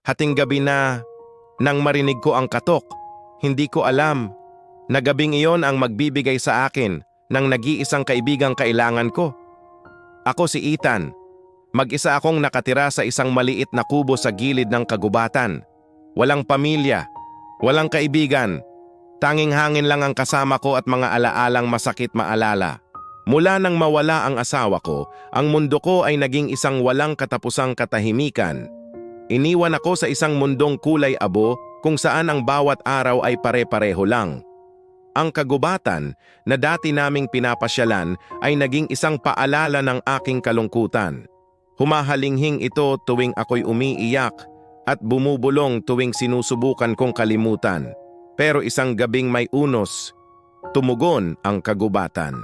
Hating gabi na nang marinig ko ang katok. Hindi ko alam na gabing iyon ang magbibigay sa akin ng nag-iisang kaibigang kailangan ko. Ako si Ethan. Mag-isa akong nakatira sa isang maliit na kubo sa gilid ng kagubatan. Walang pamilya, walang kaibigan. Tanging hangin lang ang kasama ko at mga alaalang masakit maalala. Mula nang mawala ang asawa ko, ang mundo ko ay naging isang walang katapusang katahimikan. Iniwan ako sa isang mundong kulay abo kung saan ang bawat araw ay pare-pareho lang. Ang kagubatan na dati naming pinapasyalan ay naging isang paalala ng aking kalungkutan. Humahalinghing ito tuwing ako'y umiiyak at bumubulong tuwing sinusubukan kong kalimutan. Pero isang gabing may unos, tumugon ang kagubatan.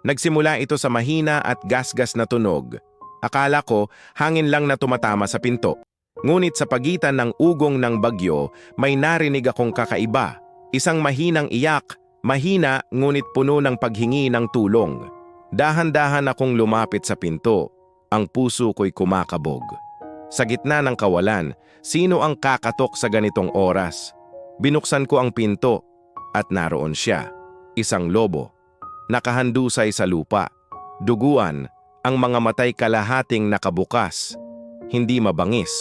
Nagsimula ito sa mahina at gasgas na tunog. Akala ko hangin lang na tumatama sa pinto. Ngunit sa pagitan ng ugong ng bagyo, may narinig akong kakaiba. Isang mahinang iyak, mahina ngunit puno ng paghingi ng tulong. Dahan-dahan akong lumapit sa pinto. Ang puso ko'y kumakabog. Sa gitna ng kawalan, sino ang kakatok sa ganitong oras? Binuksan ko ang pinto at naroon siya, isang lobo. Nakahandusay sa lupa, duguan, ang mga matay kalahating nakabukas. Hindi mabangis,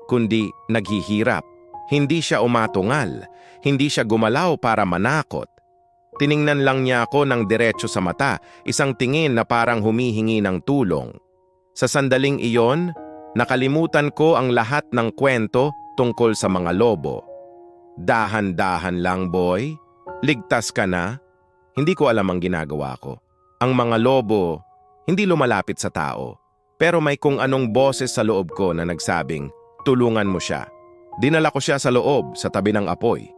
kundi naghihirap. Hindi siya umatungal, hindi siya gumalaw para manakot. Tiningnan lang niya ako ng diretso sa mata, isang tingin na parang humihingi ng tulong. Sa sandaling iyon, nakalimutan ko ang lahat ng kwento tungkol sa mga lobo. Dahan-dahan lang, boy. Ligtas ka na. Hindi ko alam ang ginagawa ko. Ang mga lobo, hindi lumalapit sa tao. Pero may kung anong boses sa loob ko na nagsabing, tulungan mo siya. Dinala ko siya sa loob, sa tabi ng apoy.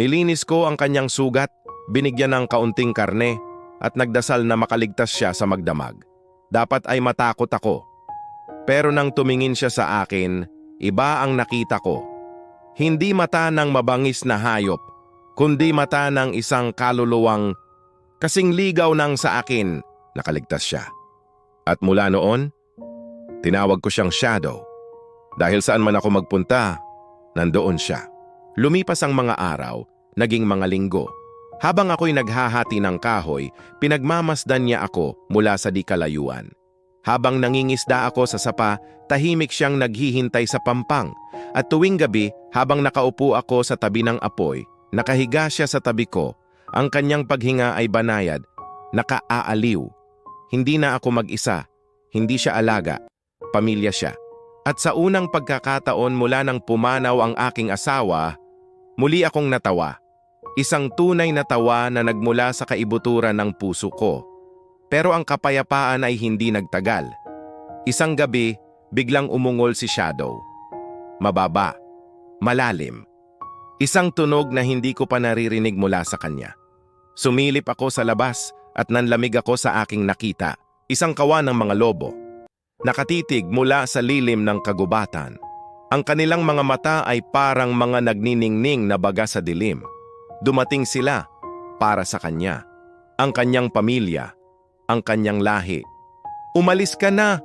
Nilinis ko ang kanyang sugat, binigyan ng kaunting karne, at nagdasal na makaligtas siya sa magdamag. Dapat ay matakot ako. Pero nang tumingin siya sa akin, iba ang nakita ko. Hindi mata ng mabangis na hayop, kundi mata ng isang kaluluwang kasing ligaw nang sa akin. Nakaligtas siya. At mula noon, tinawag ko siyang Shadow. Dahil saan man ako magpunta, nandoon siya. Lumipas ang mga araw, naging mga linggo. Habang ako'y naghahati ng kahoy, pinagmamasdan niya ako mula sa di kalayuan. Habang nangingisda ako sa sapa, tahimik siyang naghihintay sa pampang. At tuwing gabi, habang nakaupo ako sa tabi ng apoy, nakahiga siya sa tabi ko. Ang kanyang paghinga ay banayad, nakaaaliw. Hindi na ako mag-isa, hindi siya alaga, pamilya siya. At sa unang pagkakataon mula nang pumanaw ang aking asawa, muli akong natawa. Isang tunay na tawa na nagmula sa kaibuturan ng puso ko. Pero ang kapayapaan ay hindi nagtagal. Isang gabi, biglang umungol si Shadow. Mababa, malalim. Isang tunog na hindi ko pa naririnig mula sa kanya. Sumilip ako sa labas at nanlamig ako sa aking nakita. Isang kawan ng mga lobo. Nakatitig mula sa lilim ng kagubatan. Ang kanilang mga mata ay parang mga nagniningning na baga sa dilim. Dumating sila para sa kanya, ang kanyang pamilya, ang kanyang lahi. Umalis ka na!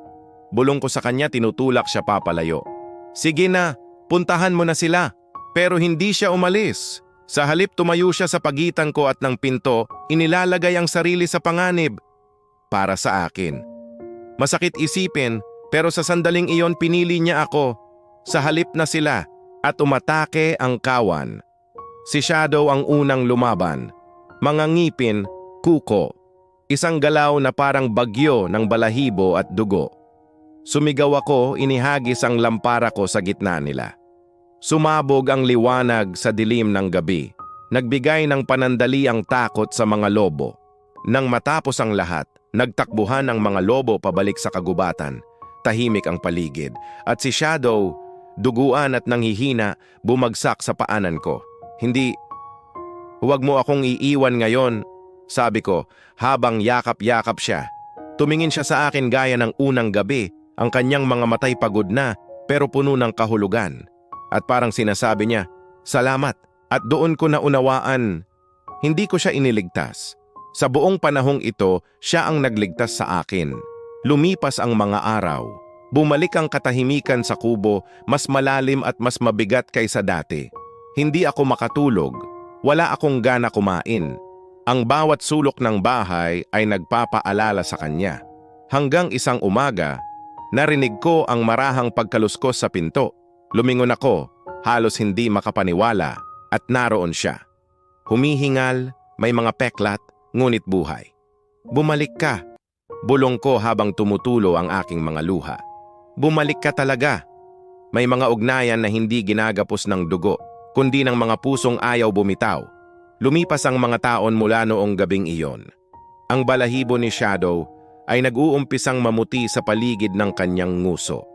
Bulong ko sa kanya, tinutulak siya papalayo. Sige na, puntahan mo na sila. Pero hindi siya umalis. Sa halip tumayo siya sa pagitan ko at ng pinto, inilalagay ang sarili sa panganib. Para sa akin. Masakit isipin, pero sa sandaling iyon pinili niya ako. Sa halip na sila at umatake ang kawan. Si Shadow ang unang lumaban. Mga ngipin, kuko. Isang galaw na parang bagyo ng balahibo at dugo. Sumigaw ako, inihagis ang lampara ko sa gitna nila. Sumabog ang liwanag sa dilim ng gabi. Nagbigay ng panandali ang takot sa mga lobo. Nang matapos ang lahat, nagtakbuhan ang mga lobo pabalik sa kagubatan. Tahimik ang paligid. At si Shadow, duguan at nanghihina, bumagsak sa paanan ko. Hindi, huwag mo akong iiwan ngayon, sabi ko habang yakap-yakap siya. Tumingin siya sa akin gaya ng unang gabi, ang kanyang mga matay pagod na pero puno ng kahulugan. At parang sinasabi niya, salamat. At doon ko naunawaan, hindi ko siya iniligtas. Sa buong panahong ito, siya ang nagligtas sa akin. Lumipas ang mga araw. Bumalik ang katahimikan sa kubo, mas malalim at mas mabigat kaysa dati. Hindi ako makatulog, wala akong gana kumain. Ang bawat sulok ng bahay ay nagpapaalala sa kanya. Hanggang isang umaga, narinig ko ang marahang pagkaluskos sa pinto. Lumingon ako, halos hindi makapaniwala, at naroon siya. Humihingal, may mga peklat, ngunit buhay. Bumalik ka, bulong ko habang tumutulo ang aking mga luha. Bumalik ka talaga. May mga ugnayan na hindi ginagapos ng dugo, kundi ng mga pusong ayaw bumitaw. Lumipas ang mga taon mula noong gabing iyon. Ang balahibo ni Shadow ay nag-uumpisang mamuti sa paligid ng kanyang nguso.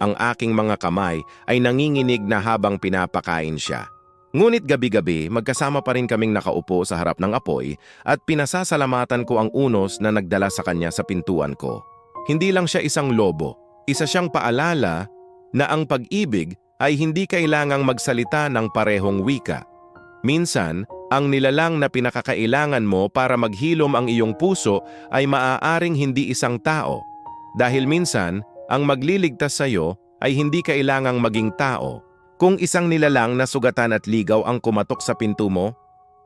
Ang aking mga kamay ay nanginginig na habang pinapakain siya. Ngunit gabi-gabi, magkasama pa rin kaming nakaupo sa harap ng apoy at pinasasalamatan ko ang unos na nagdala sa kanya sa pintuan ko. Hindi lang siya isang lobo, isa siyang paalala na ang pag-ibig ay hindi kailangang magsalita ng parehong wika. Minsan, ang nilalang na pinakakailangan mo para maghilom ang iyong puso ay maaaring hindi isang tao. Dahil minsan, ang magliligtas sa iyo ay hindi kailangang maging tao. Kung isang nilalang na sugatan at ligaw ang kumatok sa pinto mo,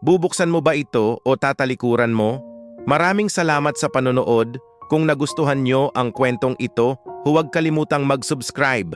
bubuksan mo ba ito o tatalikuran mo? Maraming salamat sa panonood. Kung nagustuhan nyo ang kwentong ito, huwag kalimutang mag-subscribe